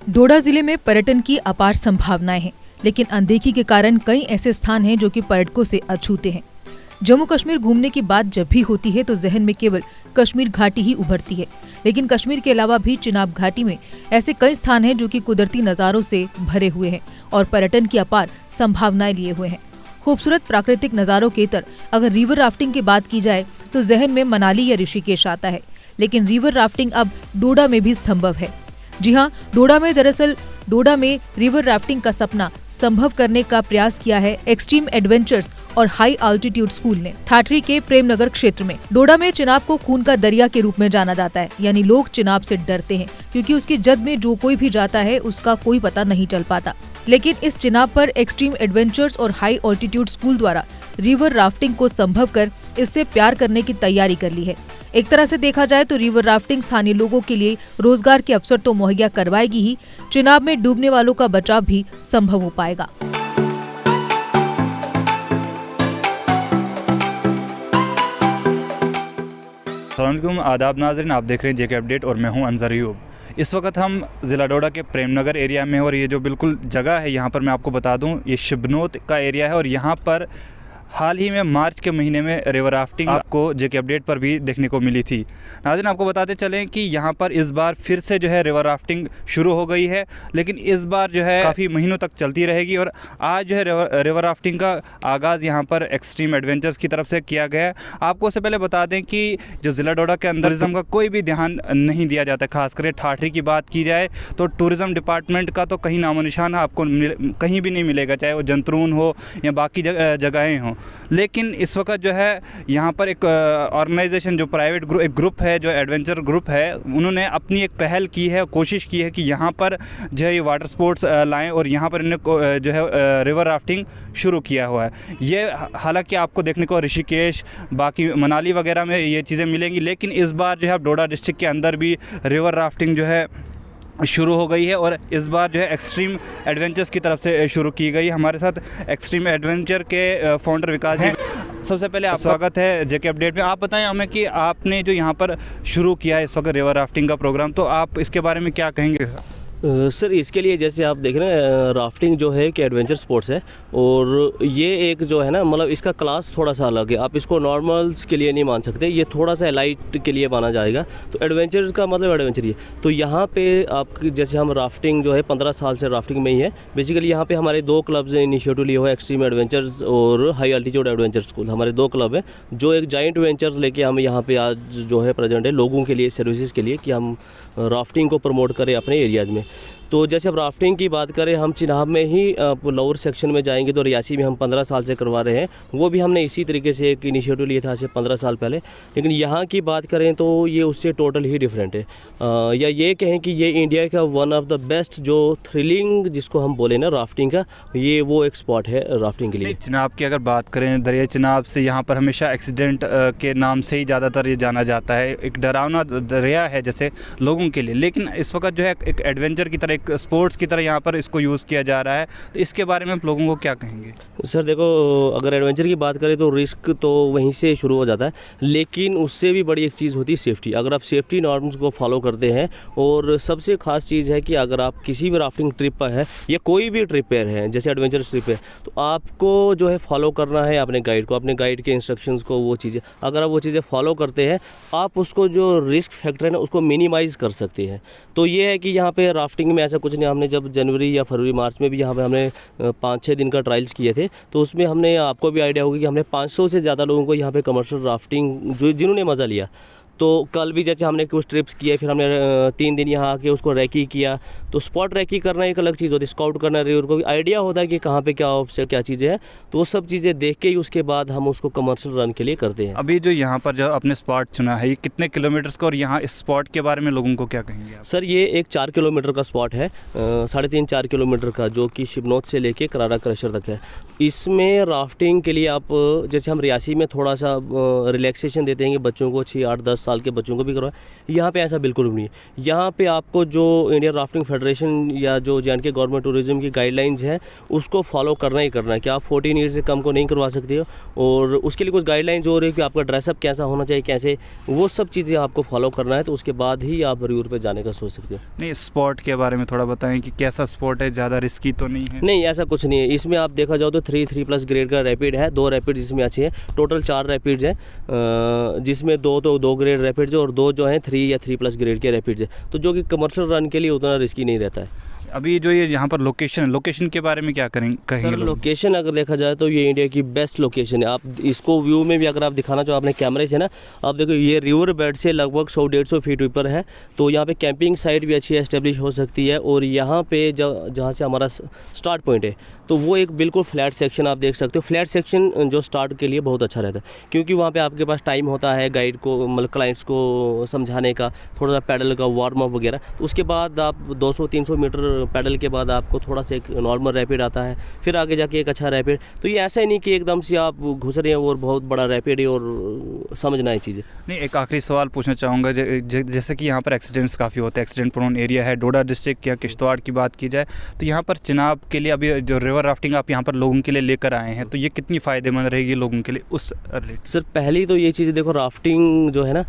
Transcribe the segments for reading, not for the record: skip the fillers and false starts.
डोडा जिले में पर्यटन की अपार संभावनाएं हैं, लेकिन अनदेखी के कारण कई ऐसे स्थान हैं जो कि पर्यटकों से अछूते हैं। जम्मू कश्मीर घूमने की बात जब भी होती है तो जहन में केवल कश्मीर घाटी ही उभरती है, लेकिन कश्मीर के अलावा भी चिनाब घाटी में ऐसे कई स्थान हैं जो कि कुदरती नज़ारों से भरे हुए हैं और पर्यटन की अपार संभावनाएं लिए हुए हैं। खूबसूरत प्राकृतिक नज़ारों के इतर अगर रिवर राफ्टिंग की बात की जाए तो जहन में मनाली या ऋषिकेश आता है, लेकिन रिवर राफ्टिंग अब डोडा में भी संभव है। जी हाँ, डोडा में रिवर राफ्टिंग का सपना संभव करने का प्रयास किया है एक्सट्रीम एडवेंचर्स और हाई अल्टीट्यूड स्कूल ने। ठाठरी के प्रेमनगर क्षेत्र में डोडा में चिनाब को खून का दरिया के रूप में जाना जाता है, यानी लोग चिनाब से डरते हैं क्योंकि उसकी जद में जो कोई भी जाता है उसका कोई पता नहीं चल पाता। लेकिन इस चिनाब पर एक्सट्रीम एडवेंचर्स और हाई अल्टीट्यूड स्कूल द्वारा रिवर राफ्टिंग को संभव कर इससे प्यार करने की तैयारी कर ली है। एक तरह से देखा जाए तो रिवर राफ्टिंग स्थानीय लोगों के लिए रोजगार के अवसर तो मुहैया करवाएगी ही, चिनाब में डूबने वालों का बचाव भी संभव हो पाएगा। अस्सलामुअलैकुम, आदाब नाज़रीन, आप देख रहे हैं जेके अपडेट और मैं हूं अंजर अयूब। इस वक्त हम ज़िला डोडा के प्रेमनगर एरिया में और ये जो बिल्कुल जगह है यहाँ पर मैं आपको बता दूं, ये शिबनोत का एरिया है और यहाँ पर हाल ही में मार्च के महीने में रिवर राफ्टिंग आपको जेके अपडेट पर भी देखने को मिली थी। नाज़रीन, आपको बताते चलें कि यहाँ पर इस बार फिर से जो है रिवर राफ्टिंग शुरू हो गई है, लेकिन इस बार जो है काफ़ी महीनों तक चलती रहेगी और आज जो है रिवर राफ्टिंग का आगाज़ यहाँ पर एक्सट्रीम एडवेंचर्स की तरफ से किया गया है। आपको उससे पहले बता दें कि जो ज़िला डोडा के अंदर टूरिज़्म का कोई भी ध्यान नहीं दिया जाता, खासकर ठाठरी की बात की जाए तो टूरिज़्म डिपार्टमेंट का तो कहीं नामो निशान आपको कहीं भी नहीं मिलेगा, चाहे वो जंतरून हो या बाकी जगहें हों। लेकिन इस वक्त जो है यहाँ पर एक ऑर्गेनाइजेशन जो प्राइवेट ग्रुप है, जो एडवेंचर ग्रुप है, उन्होंने अपनी एक पहल की है, कोशिश की है कि यहाँ पर जो है ये वाटर स्पोर्ट्स लाएं और यहाँ पर इन्हें जो है रिवर राफ्टिंग शुरू किया हुआ है। ये हालांकि आपको देखने को ऋषिकेश, बाकी मनाली वगैरह में ये चीज़ें मिलेंगी, लेकिन इस बार जो है डोडा डिस्ट्रिक्ट के अंदर भी रिवर राफ्टिंग जो है शुरू हो गई है और इस बार जो है एक्सट्रीम एडवेंचर्स की तरफ से शुरू की गई। हमारे साथ एक्सट्रीम एडवेंचर के फाउंडर विकास हैं। सबसे पहले आप स्वागत है जेके अपडेट में। आप बताएं हमें कि आपने जो यहाँ पर शुरू किया है इस वक्त रिवर राफ्टिंग का प्रोग्राम, तो आप इसके बारे में क्या कहेंगे? सर, इसके लिए जैसे आप देख रहे हैं राफ्टिंग जो है कि एडवेंचर स्पोर्ट्स है और ये एक जो है ना, मतलब इसका क्लास थोड़ा सा अलग है। आप इसको नॉर्मल्स के लिए नहीं मान सकते, ये थोड़ा सा लाइट के लिए माना जाएगा। तो एडवेंचर का मतलब एडवेंचर ही है। तो यहाँ पे आप जैसे हम राफ्टिंग जो है 15 साल से राफ्टिंग में ही है। बेसिकली यहाँ पे हमारे 2 क्लब्स ने इनिशिएटिव लिए हुआ है, एक्सट्रीम एडवेंचर्स और हाई अल्टीट्यूड एडवेंचर स्कूल। हमारे 2 क्लब हैं जो एक जॉइंट वेंचर्स लेके हम यहाँ पे आज जो है प्रेजेंट है लोगों के लिए, सर्विसेज के लिए, कि हम राफ्टिंग को प्रमोट करें अपने एरियाज़ में। तो जैसे अब राफ्टिंग की बात करें, हम चिनाब में ही लोअर सेक्शन में जाएंगे तो रियासी में हम 15 साल से करवा रहे हैं। वो भी हमने इसी तरीके से एक इनिशिएटिव लिया था आज से 15 साल पहले। लेकिन यहाँ की बात करें तो ये उससे टोटल ही डिफरेंट है। या ये कहें कि ये इंडिया का वन ऑफ द बेस्ट जो थ्रिलिंग जिसको हम बोले ना राफ्टिंग का, ये वो एक स्पॉट है राफ्टिंग के लिए। चिनाब की अगर बात करें, दरिया चिनाब से यहाँ पर हमेशा एक्सीडेंट के नाम से ही ज़्यादातर ये जाना जाता है। एक डरावना दरिया है जैसे लोगों के लिए, लेकिन इस वक्त जो है एक एडवेंचर की तरह, एक स्पोर्ट्स की तरह यहाँ पर इसको यूज़ किया जा रहा है। तो इसके बारे में आप लोगों को क्या कहेंगे? सर देखो, अगर एडवेंचर की बात करें तो रिस्क तो वहीं से शुरू हो जाता है, लेकिन उससे भी बड़ी एक चीज़ होती है सेफ्टी। अगर आप सेफ्टी नॉर्म्स को फॉलो करते हैं, और सबसे खास चीज़ है कि अगर आप किसी भी राफ्टिंग ट्रिप पर है या कोई भी ट्रिप पर है, जैसे एडवेंचर ट्रिप है, तो आपको जो है फॉलो करना है अपने गाइड को, अपने गाइड के इंस्ट्रक्शंस को। वो चीज़ें अगर आप वो चीज़ें फॉलो करते हैं, आप उसको जो रिस्क फैक्टर है ना उसको मिनिमाइज़ कर सकते हैं। तो ये है कि यहाँ पे राफ्टिंग में ऐसा कुछ नहीं। हमने जब जनवरी या फरवरी मार्च में भी यहाँ पे हमने 5-6 दिन का ट्रायल्स किए थे, तो उसमें हमने, आपको भी आइडिया होगा कि हमने 500 से ज़्यादा लोगों को यहाँ पे कमर्शियल राफ्टिंग जिन्होंने मज़ा लिया। तो कल भी जैसे हमने कुछ ट्रिप्स किए, फिर हमने 3 दिन यहाँ आके उसको रैकी किया। तो स्पॉट रैकी करना एक अलग चीज़ होती है, स्काउट करना, रिवर को भी आइडिया होता है कि कहाँ पे क्या ऑप्शन, क्या चीज़ें हैं। तो वो सब चीज़ें देख के ही उसके बाद हम उसको कमर्शियल रन के लिए करते हैं। अभी जो यहाँ पर जो आपने स्पॉट चुना है, ये कितने किलोमीटर्स का, और यहाँ इस स्पॉट के बारे में लोगों को क्या कहेंगे आप? सर, ये एक 4 किलोमीटर का स्पॉट है, 3.5-4 किलोमीटर का, जो कि शिबनोत से लेके करारा क्रशर तक है। इसमें राफ्टिंग के लिए आप, जैसे हम रियासी में थोड़ा सा रिलैक्सेशन देते हैं बच्चों को 6, 8, 10 साल के बच्चों को भी करवाया। यहाँ पे ऐसा बिल्कुल भी नहीं है। यहाँ पे आपको जो इंडियन राफ्टिंग फेडरेशन या जो J&K गवर्नमेंट टूरिज्म की गाइडलाइंस है उसको फॉलो करना ही करना है कि आप 14 ईयर से कम को नहीं करवा सकते हो, और उसके लिए कुछ गाइडलाइंस हो रही है कि आपका ड्रेसअप कैसा होना चाहिए, कैसे, वो सब चीज़ें आपको फॉलो करना है, तो उसके बाद ही आप रिवर पे जाने का सोच सकते हो। नहीं, स्पॉट के बारे में थोड़ा बताएं कि कैसा स्पॉट है, ज़्यादा रिस्की तो नहीं है? नहीं, ऐसा कुछ नहीं है। इसमें आप देखा जाओ तो 3+ ग्रेड का रैपिड है, 2 रैपिड जिसमें अच्छे हैं, टोटल 4 रैपिड्स हैं, जिसमें 2 ग्रेड रैपिड्स है और 2 जो हैं 3 या 3+ ग्रेड के रैपिड्स है, तो जो कि कमर्शियल रन के लिए उतना रिस्की नहीं रहता है। अभी जो ये यहाँ पर लोकेशन है, लोकेशन के बारे में क्या कहेंगे? सर, लोकेशन अगर देखा जाए तो ये इंडिया की बेस्ट लोकेशन है। आप इसको व्यू में भी अगर आप दिखाना चाहो अपने कैमरे से ना, आप देखो ये रिवर बेड से लगभग 100-150 फीट ऊपर है, तो यहाँ पे कैंपिंग साइट भी अच्छी एस्टेब्लिश हो सकती है। और यहाँ पे जहाँ से हमारा स्टार्ट पॉइंट है तो वो एक बिल्कुल फ्लैट सेक्शन आप देख सकते हो। फ्लैट सेक्शन जो स्टार्ट के लिए बहुत अच्छा रहता है, क्योंकि वहाँ पे आपके पास टाइम होता है गाइड को, मतलब क्लाइंट्स को समझाने का, थोड़ा सा पैडल का वार्म अप वगैरह। तो उसके बाद आप 200-300 मीटर पैडल के बाद आपको थोड़ा सा एक नॉर्मल रैपिड आता है, फिर आगे जाके एक अच्छा रैपिड। तो ये ऐसा ही नहीं कि एकदम से आप घुस रहे हैं और बहुत बड़ा रैपिड है और समझना है चीज़ें। नहीं, एक आखिरी सवाल पूछना चाहूँगा, जैसे कि यहाँ पर एक्सीडेंट्स काफ़ी होते हैं, एक्सीडेंट प्रोन एरिया है, डोडा डिस्ट्रिक्ट या किश्तवाड़ की बात की जाए तो यहाँ पर चिनाब के लिए अभी जो रिवर राफ्टिंग आप यहाँ पर लोगों के लिए लेकर आए हैं, तो ये कितनी फ़ायदेमंद रहेगी लोगों के लिए उस रिलेटेड? सर, पहली तो ये चीज़ देखो, राफ्टिंग जो है ना,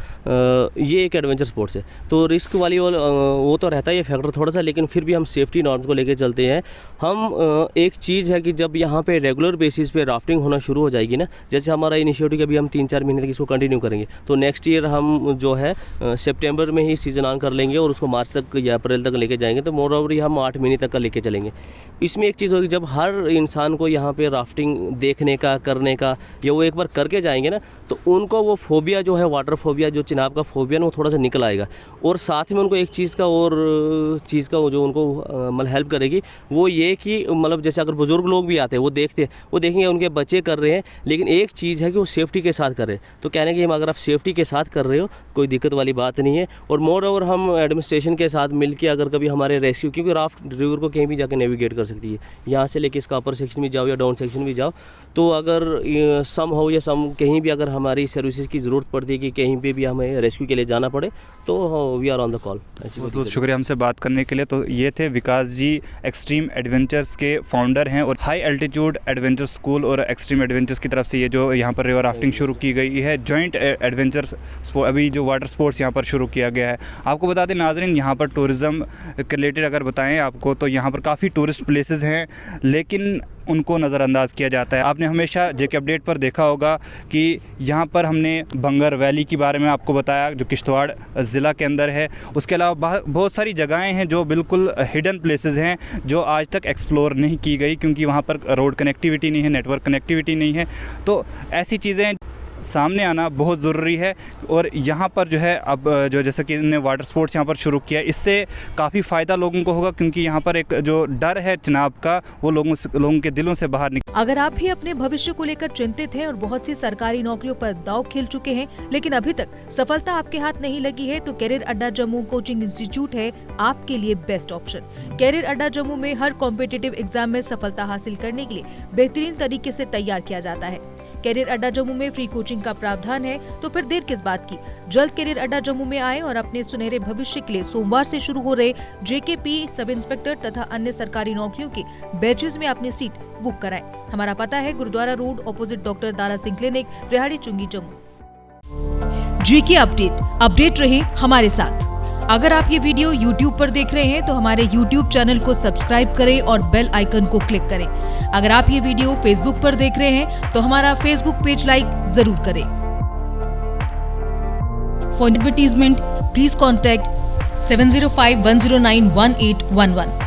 ये एक एडवेंचर स्पोर्ट्स है, तो रिस्क वाली वो तो रहता है ये फैक्टर थोड़ा सा, लेकिन फिर भी हम सेफ्टी नॉर्म्स को लेकर चलते हैं। हम एक चीज़ है कि जब यहाँ पे रेगुलर बेसिस पे राफ्टिंग होना शुरू हो जाएगी ना, जैसे हमारा इनिशिएटिव अभी हम 3-4 महीने तक इसको कंटिन्यू करेंगे, तो नेक्स्ट ईयर हम जो है सितंबर में ही सीज़न ऑन कर लेंगे और उसको मार्च तक या अप्रैल तक लेके जाएंगे, तो मोर ओवर हम 8 महीने तक का लेके चलेंगे। इसमें एक चीज़ होगी, जब हर इंसान को यहाँ पे राफ्टिंग देखने का, करने का, या वो एक बार करके जाएंगे ना, तो उनको वो फोबिया जो है, वाटर फोबिया, जो चिनाब का फोबिया ना, वो थोड़ा सा निकल आएगा। और साथ में उनको एक चीज़ का जो उनको मतलब हेल्प करेगी वो ये कि मतलब जैसे अगर बुजुर्ग लोग भी आते हैं, वो देखेंगे उनके बच्चे कर रहे हैं, लेकिन एक चीज़ है कि वो सेफ्टी के साथ कर रहे हैं, तो कहने कि अगर आप सेफ्टी के साथ कर रहे हो कोई दिक्कत वाली बात नहीं है। और मोर ओवर हम एडमिनिस्ट्रेशन के साथ मिलकर अगर कभी हमारे रेस्क्यू, क्योंकि राफ्ट रिवर को कहीं भी जाकर नेविगेट कर सकती है, यहाँ से लेके इसका अपर सेक्शन भी जाओ या डाउन सेक्शन भी जाओ, तो अगर सम हो या सम कहीं भी अगर हमारी सर्विसेज की ज़रूरत पड़ती है कि कहीं पे भी हमें रेस्क्यू के लिए जाना पड़े, तो we are on the call. बहुत शुक्रिया हमसे बात करने के लिए। तो ये थे विकास जी, एक्सट्रीम एडवेंचर्स के फाउंडर हैं, और हाई एल्टीट्यूड एडवेंचर स्कूल और एक्सट्रीम एडवेंचर्स की तरफ से ये जो यहाँ पर रिवर राफ्टिंग शुरू की गई है, जॉइंट एडवेंचर स्पोर्ट, अभी जो वाटर स्पोर्ट्स यहाँ पर शुरू किया गया है। आपको बता दें नाजरीन, यहाँ पर टूरिज़्म के रिलेटेड अगर बताएं आपको, तो यहाँ पर काफ़ी टूरिस्ट प्लेसेस हैं, लेकिन उनको नज़रअंदाज किया जाता है। आपने हमेशा JK अपडेट पर देखा होगा कि यहाँ पर हमने बंगर वैली के बारे में आपको बताया, जो किश्तवाड़ ज़िला के अंदर है। उसके अलावा बहुत सारी जगहें हैं जो बिल्कुल हिडन प्लेसेस हैं, जो आज तक एक्सप्लोर नहीं की गई, क्योंकि वहाँ पर रोड कनेक्टिविटी नहीं है, नेटवर्क कनेक्टिविटी नहीं है। तो ऐसी चीज़ें सामने आना बहुत ज़रूरी है। और यहाँ पर जो है अब जो जैसे कि इन्होंने वाटर स्पोर्ट्स यहाँ पर शुरू किया, इससे काफ़ी फ़ायदा लोगों को होगा, क्योंकि यहाँ पर एक जो डर है चिनाब का, वो लोगों के दिलों से बाहर निकल। अगर आप भी अपने भविष्य को लेकर चिंतित हैं और बहुत सी सरकारी नौकरियों पर दांव खेल चुके हैं, लेकिन अभी तक सफलता आपके हाथ नहीं लगी है, तो कैरियर अड्डा जम्मू कोचिंग इंस्टीट्यूट है आपके लिए बेस्ट ऑप्शन। कैरियर अड्डा जम्मू में हर कॉम्पिटिटिव एग्जाम में सफलता हासिल करने के लिए बेहतरीन तरीके से तैयार किया जाता है। कैरियर अड्डा जम्मू में फ्री कोचिंग का प्रावधान है, तो फिर देर किस बात की, जल्द कैरियर अड्डा जम्मू में आएं और अपने सुनहरे भविष्य के लिए सोमवार से शुरू हो रहे JKP सब इंस्पेक्टर तथा अन्य सरकारी नौकरियों के बैचेस में अपनी सीट बुक कराएं। हमारा पता है Gurudwara Road, opposite doctor Dara Singh clinic, Rehari Chungi, Jammu. JK update रहे हमारे साथ। अगर आप ये वीडियो YouTube पर देख रहे हैं तो हमारे YouTube चैनल को सब्सक्राइब करें और बेल आइकन को क्लिक करें। अगर आप ये वीडियो Facebook पर देख रहे हैं तो हमारा Facebook पेज लाइक जरूर करें। For advertisement please contact 7051091811।